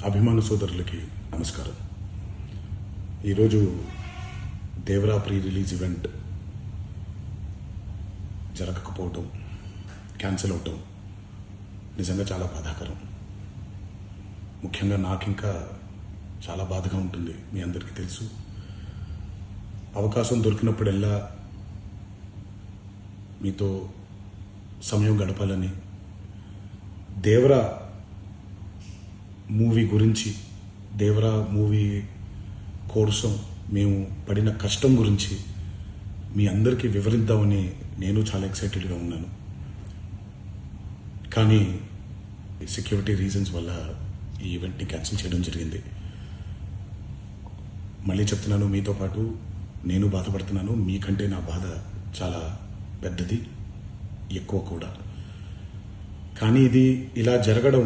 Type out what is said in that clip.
అభిమాన సోదరులకి నమస్కారం. ఈరోజు దేవరా ప్రీ రిలీజ్ ఈవెంట్ జరగకపోవటం, క్యాన్సిల్ అవటం నిజంగా చాలా బాధాకరం. ముఖ్యంగా నాకు ఇంకా చాలా బాధగా ఉంటుంది. మీ అందరికీ తెలుసు, అవకాశం దొరికినప్పుడల్లా మీతో సమయం గడపాలని, దేవరా మూవీ గురించి, దేవరా మూవీ కోసం మేము పడిన కష్టం గురించి మీ అందరికీ వివరిద్దామని నేను చాలా ఎక్సైటెడ్గా ఉన్నాను. కానీ సెక్యూరిటీ రీజన్స్ వల్ల ఈ ఈవెంట్ని క్యాన్సిల్ చేయడం జరిగింది. మళ్ళీ చెప్తున్నాను, మీతో పాటు నేను బాధపడుతున్నాను. మీకంటే నా బాధ చాలా పెద్దది, ఎక్కువ కూడా. కానీ ఇది ఇలా జరగడం